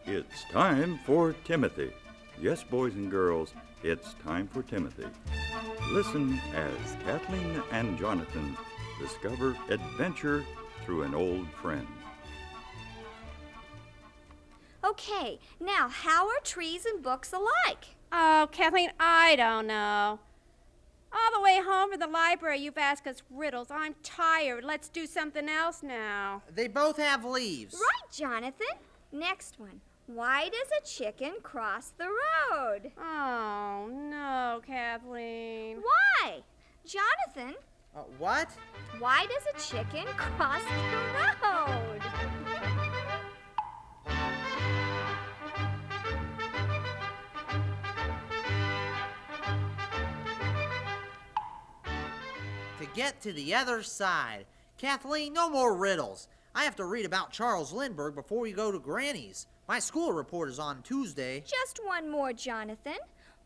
It's time for Timothy. Yes, boys and girls, it's time for Timothy. Listen as Kathleen and Jonathan discover adventure through an old friend. Okay, now how are trees and books alike? Oh, Kathleen, I don't know. All the way home from the library, you've asked us riddles. I'm tired. Let's do something else now. They both have leaves. Right, Jonathan. Next one. Why does a chicken cross the road? Oh, no, Kathleen. Why? Jonathan, What? why does a chicken cross the road? To get to the other side. Kathleen, no more riddles. I have to read about Charles Lindbergh before we go to Granny's. My school report is on Tuesday. Just one more, Jonathan.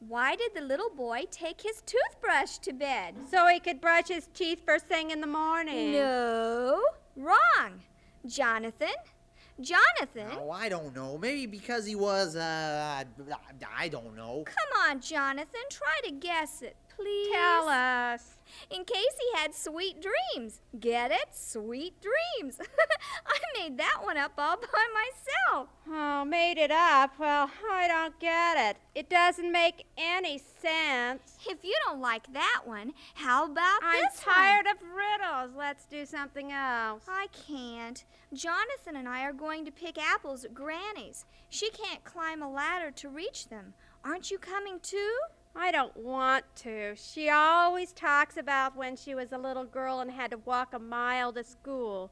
Why did the little boy take his toothbrush to bed? So he could brush his teeth first thing in the morning. No, wrong. Jonathan? Jonathan? Oh, I don't know. Maybe because he was, I don't know. Come on, Jonathan. Try to guess it, please. Tell us. In case he had sweet dreams. Get it? Sweet dreams. I made that one up all by myself. Oh, made it up? Well, I don't get it. It doesn't make any sense. If you don't like that one, how about I'm this tired of riddles. Let's do something else. one? I can't. Jonathan and I are going to pick apples at Granny's. She can't climb a ladder to reach them. Aren't you coming too? I don't want to. She always talks about when she was a little girl and had to walk a mile to school.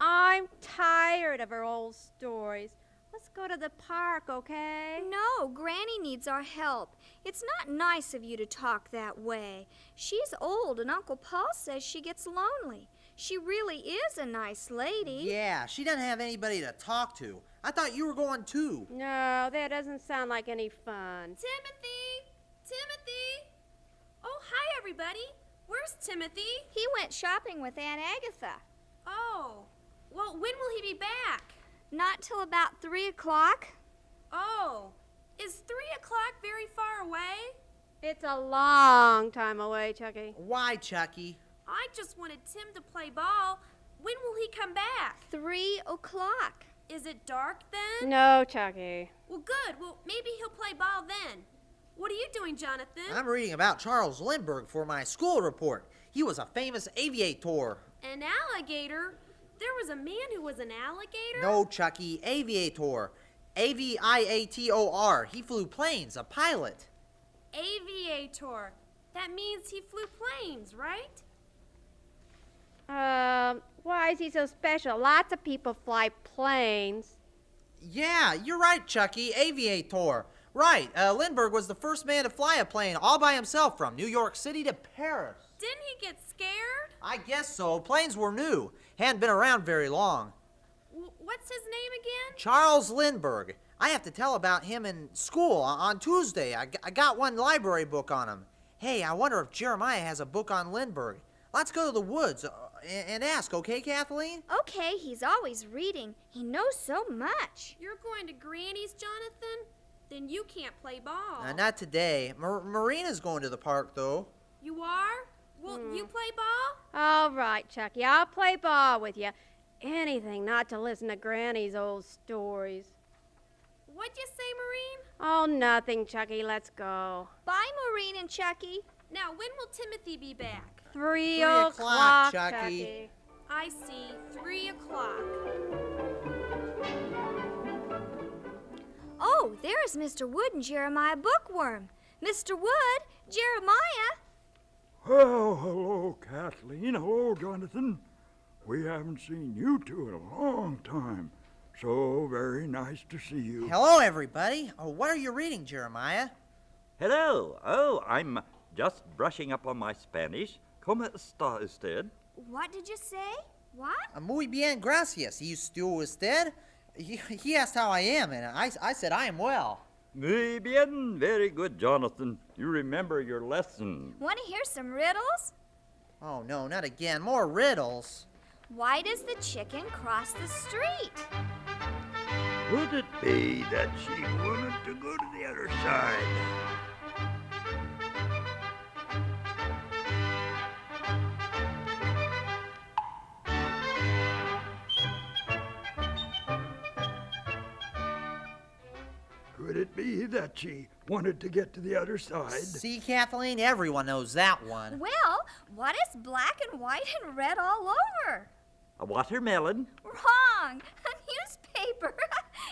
I'm tired of her old stories. Let's go to the park, okay? No, Granny needs our help. It's not nice of you to talk that way. She's old, and Uncle Paul says she gets lonely. She really is a nice lady. Yeah, she doesn't have anybody to talk to. I thought you were going too. No, that doesn't sound like any fun. Timothy! Timothy! Oh, hi, everybody. Where's Timothy? He went shopping with Aunt Agatha. Oh, well, when will he be back? Not till about 3 o'clock. Oh, is 3 o'clock very far away? It's a long time away, Chucky. Why, Chucky? I just wanted Tim to play ball. When will he come back? 3 o'clock. Is it dark then? No, Chucky. Well, good. Well, maybe he'll play ball then. What are you doing, Jonathan? I'm reading about Charles Lindbergh for my school report. He was a famous aviator. An alligator? There was a man who was an alligator? No, Chucky, aviator. Aviator. He flew planes, a pilot. Aviator. That means he flew planes, right? Why is he so special? Lots of people fly planes. Yeah, you're right, Chucky, aviator. Right, Lindbergh was the first man to fly a plane all by himself from New York City to Paris. Didn't he get scared? I guess so. Planes were new. Hadn't been around very long. What's his name again? Charles Lindbergh. I have to tell about him in school on Tuesday. I got one library book on him. Hey, I wonder if Jeremiah has a book on Lindbergh. Let's go to the woods and ask, okay, Kathleen? Okay, he's always reading. He knows so much. You're going to Granny's, Jonathan? Then you can't play ball. Not today. Marina's going to the park, though. You are? Will you play ball? All right, Chucky, I'll play ball with you. Anything not to listen to Granny's old stories. What'd you say, Maureen? Oh, nothing, Chucky. Let's go. Bye, Maureen and Chucky. Now, when will Timothy be back? 3 o'clock, o'clock, Chucky. Chucky. I see. 3 o'clock. Oh, there's Mr. Wood and Jeremiah Bookworm. Mr. Wood, Jeremiah. Well, hello, Kathleen. Hello, Jonathan. We haven't seen you two in a long time. So very nice to see you. Hello, everybody. Oh, what are you reading, Jeremiah? Hello. Oh, I'm just brushing up on my Spanish. ¿Cómo está usted? What did you say? What? Muy bien, gracias. ¿Y usted? He asked how I am, and I said I am well. Muy bien. Very good, Jonathan. You remember your lesson. Want to hear some riddles? Oh, no, not again. More riddles. Why does the chicken cross the street? Could it be that she wanted to go to the other side? Could it be that she wanted to get to the other side? See, Kathleen, everyone knows that one. Well, what is black and white and red all over? A watermelon? Wrong. A newspaper.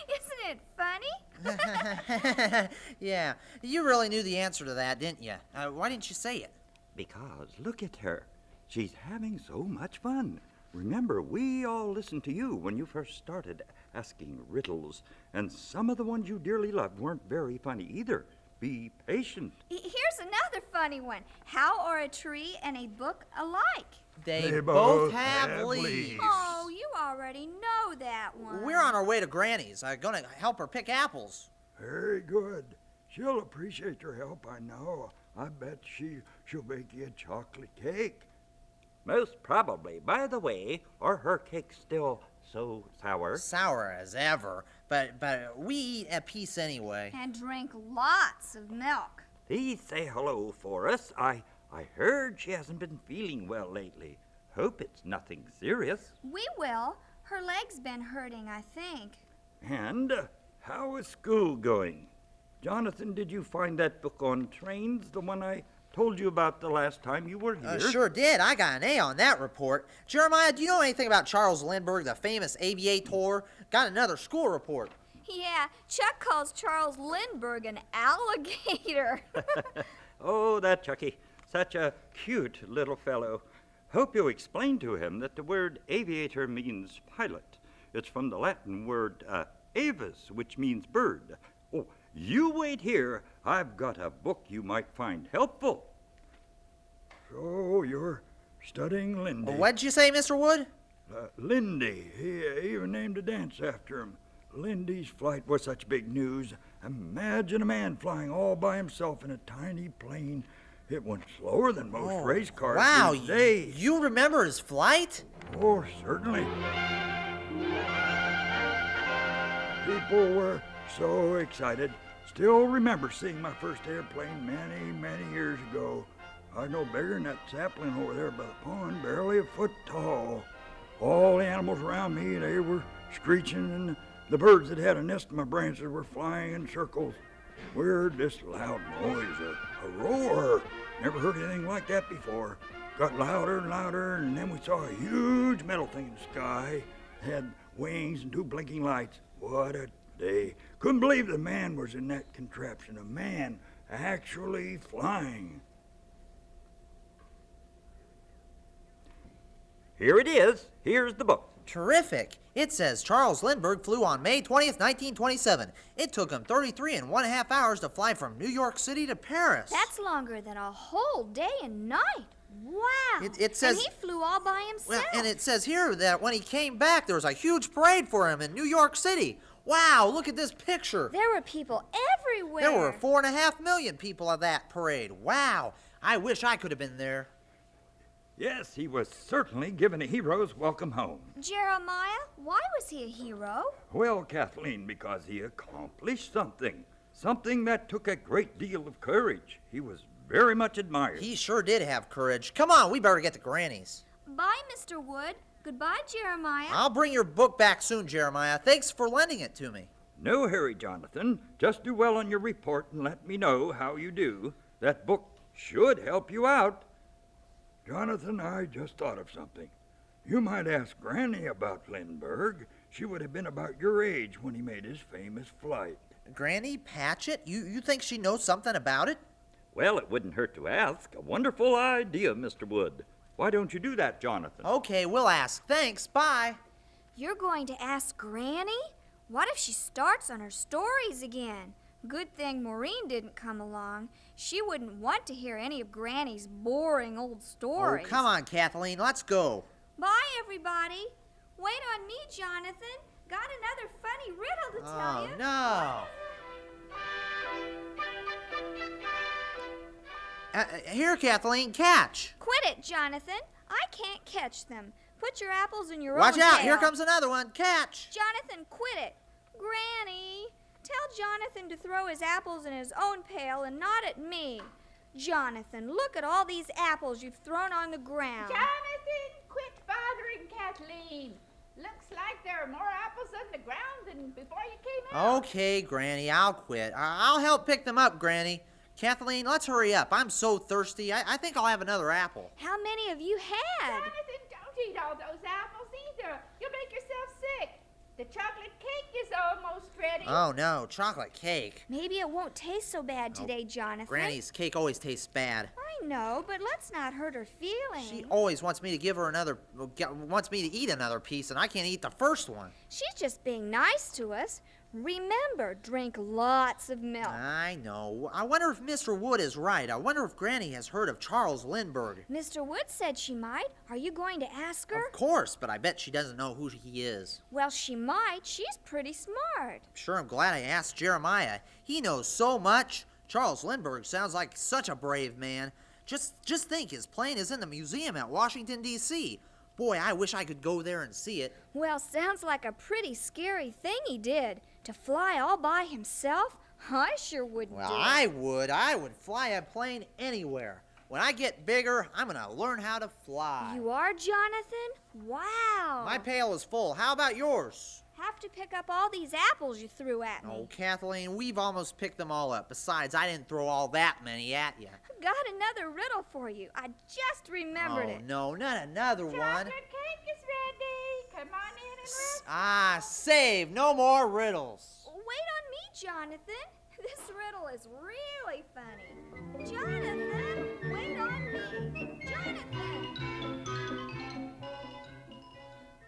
Isn't it funny? Yeah, you really knew the answer to that, didn't you? Why didn't you say it? Because look at her. She's having so much fun. Remember, we all listened to you when you first started asking riddles, and some of the ones you dearly loved weren't very funny either. Be patient. Here's another funny one. How are a tree and a book alike? They both have leaves. Oh, you already know that one. We're on our way to Granny's. I'm gonna help her pick apples. Very good. She'll appreciate your help, I know. I bet she'll bake you a chocolate cake. Most probably. By the way, are her cakes still so sour? Sour as ever, but we eat a piece anyway. And drink lots of milk. Please say hello for us. I heard she hasn't been feeling well lately. Hope it's nothing serious. We will. Her leg's been hurting, I think. And how is school going? Jonathan, did you find that book on trains, the one I told you about the last time you were here? Sure did. I got an A on that report. Jeremiah, do you know anything about Charles Lindbergh, the famous aviator? Got another school report. Yeah, Chuck calls Charles Lindbergh an alligator. Oh, that Chucky. Such a cute little fellow. Hope you explain to him that the word aviator means pilot. It's from the Latin word avis, which means bird. Oh, you wait here. I've got a book you might find helpful. So you're studying Lindy. What'd you say, Mr. Wood? Lindy. He even named a dance after him. Lindy's flight was such big news. Imagine a man flying all by himself in a tiny plane. It went slower than most race cars Wow, these days. you remember his flight? Oh, certainly. People were so excited. Still remember seeing my first airplane many, many years ago. I was no bigger than that sapling over there by the pond, barely a foot tall. All the animals around me, they were screeching, and the birds that had a nest in my branches were flying in circles. We heard this loud noise, a roar. Never heard anything like that before. Got louder and louder, and then we saw a huge metal thing in the sky. It had wings and two blinking lights. What a day. Couldn't believe the man was in that contraption. A man actually flying. Here it is. Here's the book. Terrific. It says Charles Lindbergh flew on May 20th, 1927. It took him 33.5 hours to fly from New York City to Paris. That's longer than a whole day and night. Wow. It says... And he flew all by himself. Well, and it says here that when he came back, there was a huge parade for him in New York City. Wow, look at this picture. There were people everywhere. There were 4.5 million people at that parade. Wow, I wish I could have been there. Yes, he was certainly given a hero's welcome home. Jeremiah, why was he a hero? Well, Kathleen, because he accomplished something. Something that took a great deal of courage. He was very much admired. He sure did have courage. Come on, we better get to Granny's. Bye, Mr. Wood. Goodbye, Jeremiah. I'll bring your book back soon, Jeremiah. Thanks for lending it to me. No hurry, Jonathan. Just do well on your report and let me know how you do. That book should help you out. Jonathan, I just thought of something. You might ask Granny about Lindbergh. She would have been about your age when he made his famous flight. Granny Patchett? You think she knows something about it? Well, it wouldn't hurt to ask. A wonderful idea, Mr. Wood. Why don't you do that, Jonathan? Okay, we'll ask. Thanks, bye. You're going to ask Granny? What if she starts on her stories again? Good thing Maureen didn't come along. She wouldn't want to hear any of Granny's boring old stories. Oh, come on, Kathleen, let's go. Bye, everybody. Wait on me, Jonathan. Got another funny riddle to tell you. Oh, no. Here, Kathleen, catch. Quit it, Jonathan. I can't catch them. Put your apples in your Watch own out, pail. here comes another one. Catch. Jonathan, quit it. him to throw his apples in his own pail and not at me. Jonathan, look at all these apples you've thrown on the ground. Jonathan, quit bothering Kathleen. Looks like there are more apples on the ground than before you came out. Okay, Granny, I'll quit. I'll help pick them up, Granny. Kathleen, let's hurry up. I'm so thirsty. I think I'll have another apple. How many have you had? Jonathan, don't eat all those apples either. You'll make yourself sick. The chocolate cake is almost ready. Oh, no, chocolate cake. Maybe it won't taste so bad today, Jonathan. Granny's cake always tastes bad. I know, but let's not hurt her feelings. She always wants me to give her wants me to eat another piece, and I can't eat the first one. She's just being nice to us. Remember, drink lots of milk. I know. I wonder if Mr. Wood is right. I wonder if Granny has heard of Charles Lindbergh. Mr. Wood said she might. Are you going to ask her? Of course, but I bet she doesn't know who he is. Well, she might. She's pretty smart. Sure, I'm glad I asked Jeremiah. He knows so much. Charles Lindbergh sounds like such a brave man. Just think, his plane is in the museum at Washington, D.C. Boy, I wish I could go there and see it. Well, sounds like a pretty scary thing he did. To fly all by himself? I sure wouldn't Well, do it. I would fly a plane anywhere. When I get bigger, I'm gonna learn how to fly. You are, Jonathan? Wow. My pail is full. How about yours? Have to pick up all these apples you threw at me. Oh, Kathleen, we've almost picked them all up. Besides, I didn't throw all that many at you. I've got another riddle for you. I just remembered it. No, not another one. Chocolate cake is ready. Come on in and rest. Save. No more riddles. Wait on me, Jonathan. This riddle is really funny. Jonathan, wait on me. Jonathan!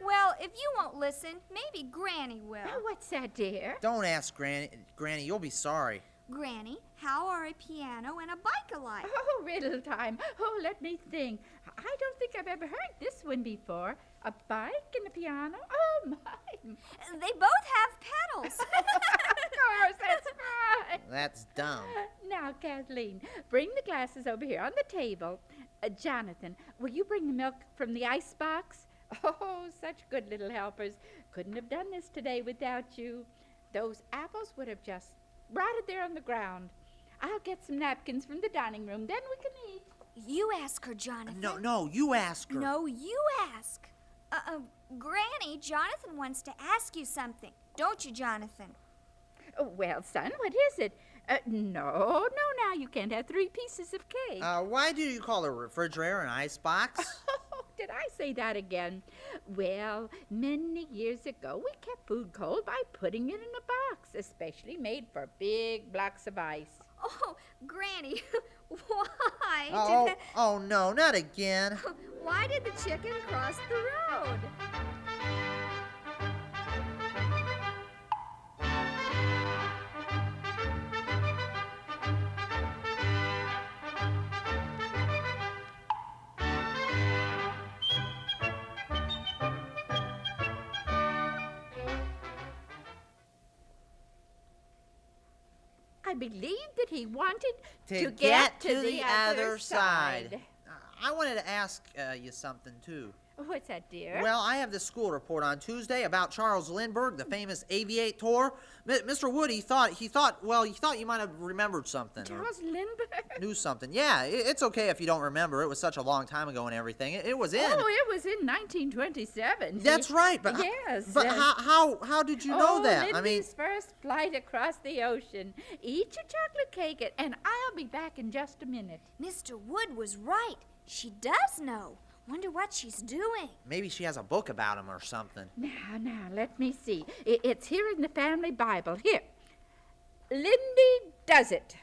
Well, if you won't listen, maybe Granny will. Oh, what's that, dear? Don't ask Granny. Granny, you'll be sorry. Granny, how are a piano and a bike alike? Oh, riddle time. Oh, let me think. I don't think I've ever heard this one before. A bike and a piano? Oh, my. They both have pedals. Of course, that's right. That's dumb. Now, Kathleen, bring the glasses over here on the table. Jonathan, will you bring the milk from the ice box? Oh, such good little helpers. Couldn't have done this today without you. Those apples would have just rotted there on the ground. I'll get some napkins from the dining room, then we can eat. You ask her, Jonathan. No, you ask her. No, you ask. Granny, Jonathan wants to ask you something. Don't you, Jonathan? Oh, well, son, what is it? No, now you can't have 3 pieces of cake. Why do you call a refrigerator an ice box? Oh, did I say that again? Well, many years ago, we kept food cold by putting it in a box, especially made for big blocks of ice. Oh, Granny, why? Oh, no, not again. Why did the chicken cross the road? I believe that he wanted To get to the other side. I wanted to ask you something, too. What's that, dear? Well, I have this school report on Tuesday about Charles Lindbergh, the famous aviator. Mr. Wood, he thought you might have remembered something. or Charles Lindbergh? Knew something. Yeah, it's okay if you don't remember. It was such a long time ago and everything. It was in. Oh, it was in 1927. That's right, but yes. But how did you know that? Lindy's first flight across the ocean. Eat your chocolate cake, and I'll be back in just a minute. Mr. Wood was right. She does know. Wonder what she's doing. Maybe she has a book about him or something. Now, let me see. It's here in the family Bible. Here. Lindy Does It.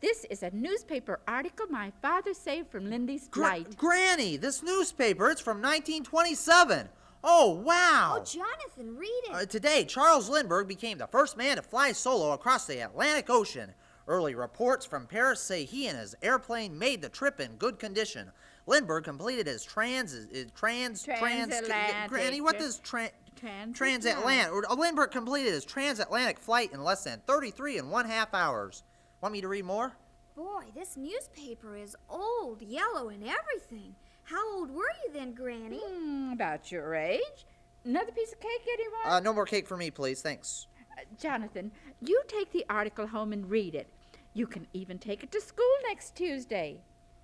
This is a newspaper article my father saved from Lindy's flight. Granny, this newspaper, it's from 1927. Oh, wow. Oh, Jonathan, read it. Today, Charles Lindbergh became the first man to fly solo across the Atlantic Ocean. Early reports from Paris say he and his airplane made the trip in good condition. Lindbergh completed his Granny, what does transatlantic? Lindbergh completed his transatlantic flight in less than 33.5 hours. Want me to read more? Boy, this newspaper is old, yellow, and everything. How old were you then, Granny? About your age. Another piece of cake, anyone? No more cake for me, please. Thanks. Jonathan, you take the article home and read it. You can even take it to school next Tuesday.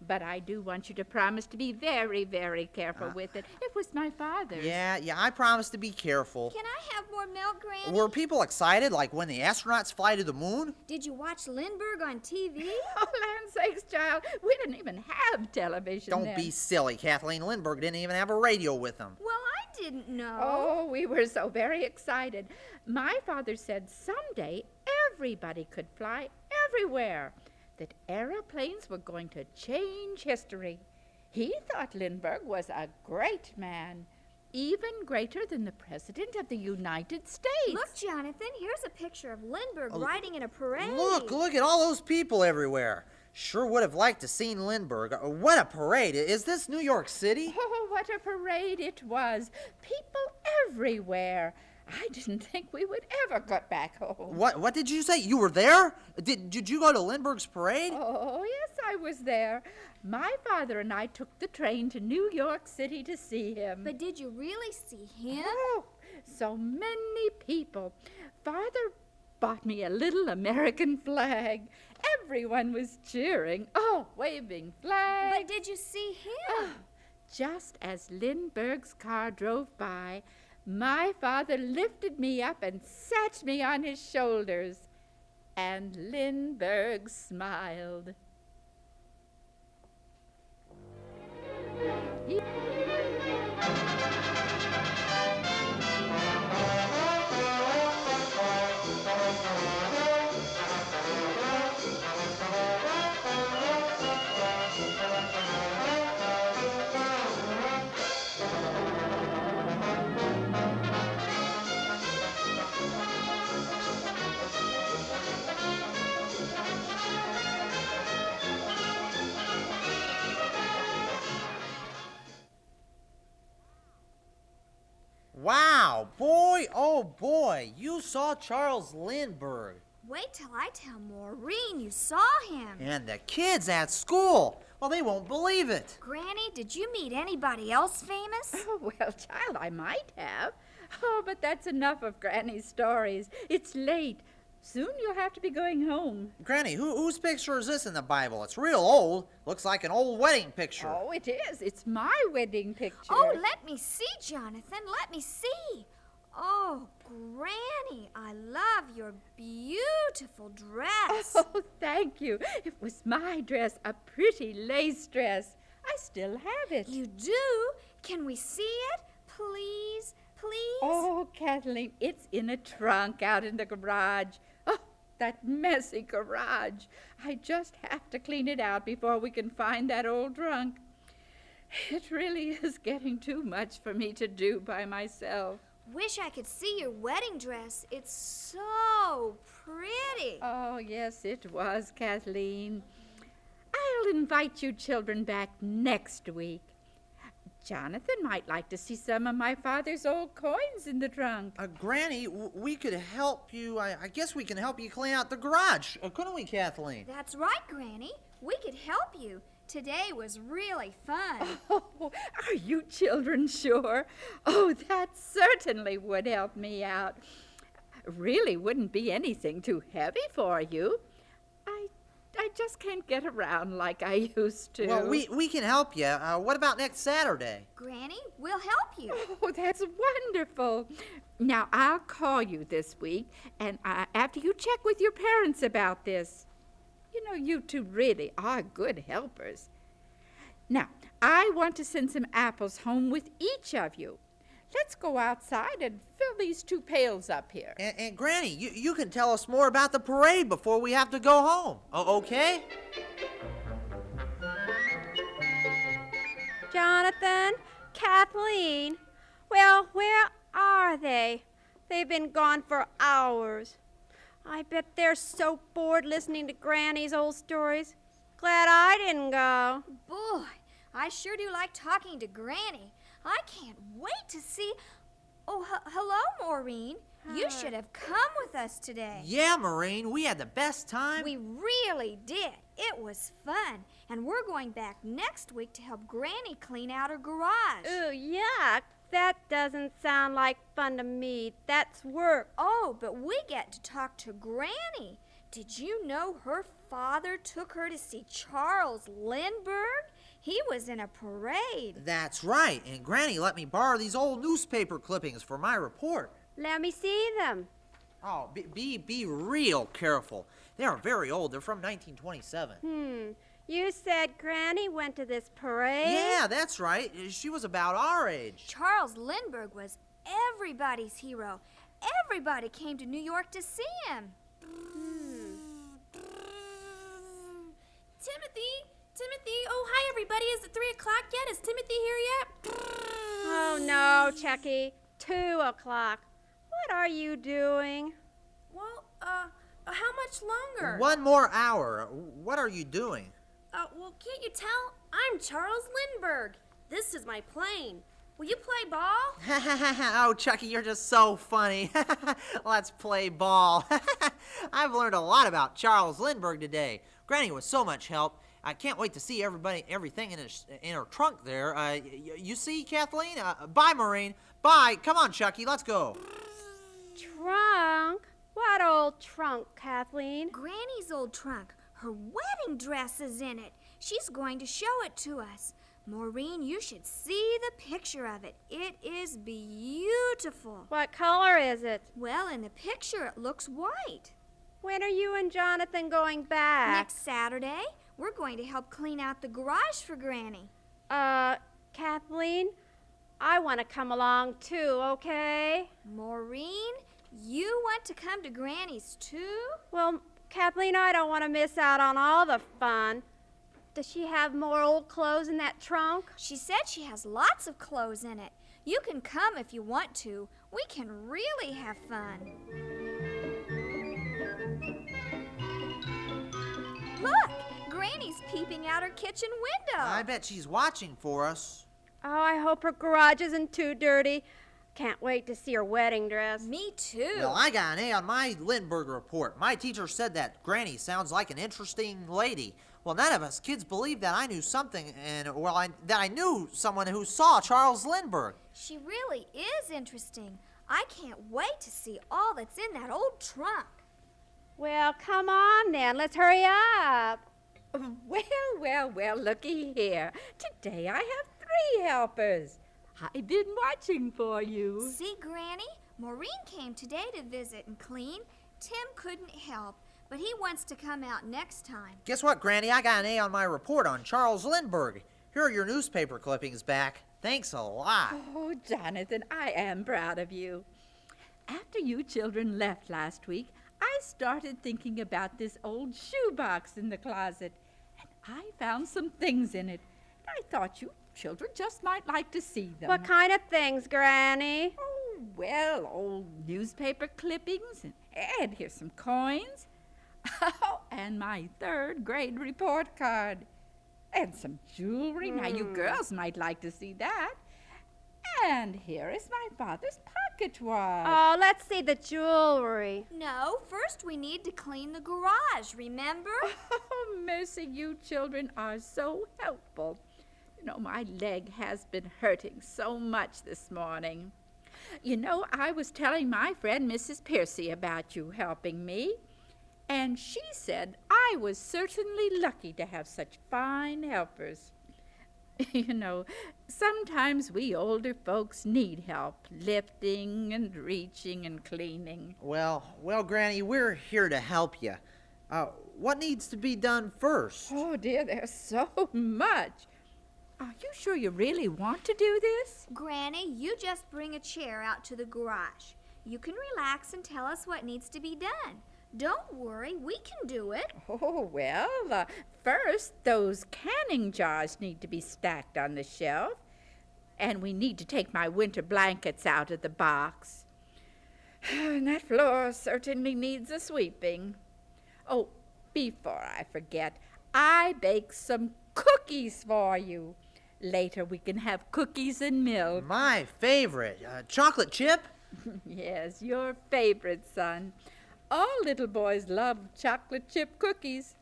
But I do want you to promise to be very, very careful with it. It was my father's. Yeah, I promise to be careful. Can I have more milk, Granny? Were people excited, like when the astronauts fly to the moon? Did you watch Lindbergh on TV? Oh, land sakes, child. We didn't even have television Don't then. be silly. Kathleen Lindbergh didn't even have a radio with him. Well, I didn't know. Oh, we were so very excited. My father said someday everybody could fly everywhere, that aeroplanes were going to change history. He thought Lindbergh was a great man, even greater than the President of the United States. Look, Jonathan, here's a picture of Lindbergh riding in a parade. Look at all those people everywhere. Sure would have liked to seen Lindbergh. What a parade. Is this New York City? Oh, what a parade it was. People everywhere. I didn't think we would ever get back home. What did you say? You were there? Did you go to Lindbergh's parade? Oh, yes, I was there. My father and I took the train to New York City to see him. But did you really see him? Oh, so many people. Father bought me a little American flag. Everyone was cheering. Oh, waving flags. But did you see him? Just as Lindbergh's car drove by, my father lifted me up and sat me on his shoulders, and Lindbergh smiled. Wow, boy, oh boy, you saw Charles Lindbergh. Wait till I tell Maureen you saw him. And the kids at school. Well, they won't believe it. Granny, did you meet anybody else famous? Oh, well, child, I might have. Oh, but that's enough of Granny's stories. It's late. Soon you'll have to be going home. Granny, whose picture is this in the Bible? It's real old. Looks like an old wedding picture. Oh, it is. It's my wedding picture. Oh, let me see, Jonathan. Let me see. Oh, Granny, I love your beautiful dress. Oh, thank you. It was my dress, a pretty lace dress. I still have it. You do? Can we see it? Please, please? Oh, Kathleen, it's in a trunk out in the garage. Oh, that messy garage. I just have to clean it out before we can find that old trunk. It really is getting too much for me to do by myself. Wish I could see your wedding dress. It's so pretty. Oh, yes, it was, Kathleen. I'll invite you children back next week. Jonathan might like to see some of my father's old coins in the trunk. Granny, we could help you. I guess we can help you clean out the garage, couldn't we, Kathleen? That's right, Granny. We could help you. Today was really fun. Oh, are you children sure? Oh, that certainly would help me out. Really wouldn't be anything too heavy for you. I just can't get around like I used to. Well, we can help you. What about next Saturday? Granny, we'll help you. Oh, that's wonderful. Now, I'll call you this week, and after you check with your parents about this. You know, you two really are good helpers. Now, I want to send some apples home with each of you. Let's go outside and fill these 2 pails up here. And Granny, you can tell us more about the parade before we have to go home. Okay? Jonathan, Kathleen, well, where are they? They've been gone for hours. I bet they're so bored listening to Granny's old stories. Glad I didn't go. Boy, I sure do like talking to Granny. I can't wait to see. Oh, hello, Maureen. You should have come with us today. Yeah, Maureen, we had the best time. We really did. It was fun. And we're going back next week to help Granny clean out her garage. Ooh, yuck. That doesn't sound like fun to me. That's work. Oh, but we get to talk to Granny. Did you know her father took her to see Charles Lindbergh? He was in a parade. That's right, and Granny let me borrow these old newspaper clippings for my report. Let me see them. Oh, be real careful. They are very old. They're from 1927. You said Granny went to this parade? Yeah, that's right. She was about our age. Charles Lindbergh was everybody's hero. Everybody came to New York to see him. Timothy, oh, hi, everybody. Is it 3 o'clock yet? Is Timothy here yet? Oh, no, Chucky. 2 o'clock. What are you doing? Well, how much longer? One more hour. What are you doing? Well, can't you tell? I'm Charles Lindbergh. This is my plane. Will you play ball? Oh, Chucky, you're just so funny. Let's play ball. I've learned a lot about Charles Lindbergh today. Granny was so much help. I can't wait to see everything in her trunk there. You see, Kathleen? Bye, Maureen. Bye. Come on, Chucky, let's go. Trunk? What old trunk, Kathleen? Granny's old trunk. Her wedding dress is in it. She's going to show it to us. Maureen, you should see the picture of it. It is beautiful. What color is it? Well, in the picture, it looks white. When are you and Jonathan going back? Next Saturday, we're going to help clean out the garage for Granny. Kathleen, I want to come along too, okay? Maureen, you want to come to Granny's too? Well, Kathleen, I don't want to miss out on all the fun. Does she have more old clothes in that trunk? She said she has lots of clothes in it. You can come if you want to. We can really have fun. Look, Granny's peeping out her kitchen window. I bet she's watching for us. Oh, I hope her garage isn't too dirty. Can't wait to see her wedding dress. Me too. Well, I got an A on my Lindbergh report. My teacher said that Granny sounds like an interesting lady. Well, none of us kids believed that I knew something, that I knew someone who saw Charles Lindbergh. She really is interesting. I can't wait to see all that's in that old trunk. Well, come on then. Let's hurry up. Well, looky here. Today I have 3 helpers. I've been watching for you. See, Granny? Maureen came today to visit and clean. Tim couldn't help, but he wants to come out next time. Guess what, Granny? I got an A on my report on Charles Lindbergh. Here are your newspaper clippings back. Thanks a lot. Oh, Jonathan, I am proud of you. After you children left last week, I started thinking about this old shoebox in the closet, and I found some things in it. I thought you children just might like to see them. What kind of things, Granny? Oh, well, old newspaper clippings, and here's some coins. Oh, and my 3rd grade report card. And some jewelry. Now, you girls might like to see that. And here is my father's pocket watch. Oh, let's see the jewelry. No, first we need to clean the garage, remember? Oh, mercy, you children are so helpful. You know, my leg has been hurting so much this morning. You know, I was telling my friend Mrs. Piercy about you helping me, and she said I was certainly lucky to have such fine helpers. You know, sometimes we older folks need help lifting and reaching and cleaning. Well, Granny, we're here to help you. What needs to be done first? Oh, dear, there's so much. Are you sure you really want to do this? Granny, you just bring a chair out to the garage. You can relax and tell us what needs to be done. Don't worry, we can do it. Oh, well, first, those canning jars need to be stacked on the shelf. And we need to take my winter blankets out of the box. And that floor certainly needs a sweeping. Oh, before I forget, I baked some cookies for you. Later we can have cookies and milk. My favorite, chocolate chip? Yes, your favorite, son. All little boys love chocolate chip cookies.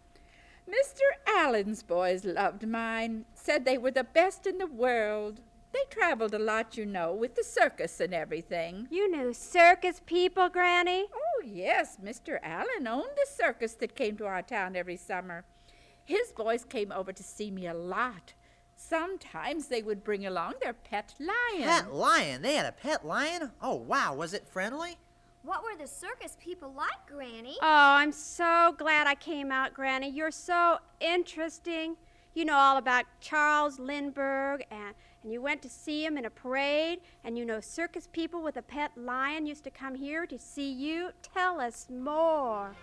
Mr. Allen's boys loved mine, said they were the best in the world. They traveled a lot, you know, with the circus and everything. You knew circus people, Granny? Oh, yes, Mr. Allen owned a circus that came to our town every summer. His boys came over to see me a lot. Sometimes they would bring along their pet lion. Pet lion? They had a pet lion? Oh, wow. Was it friendly? What were the circus people like, Granny? Oh, I'm so glad I came out, Granny. You're so interesting. You know all about Charles Lindbergh, and you went to see him in a parade, and you know circus people with a pet lion used to come here to see you. Tell us more.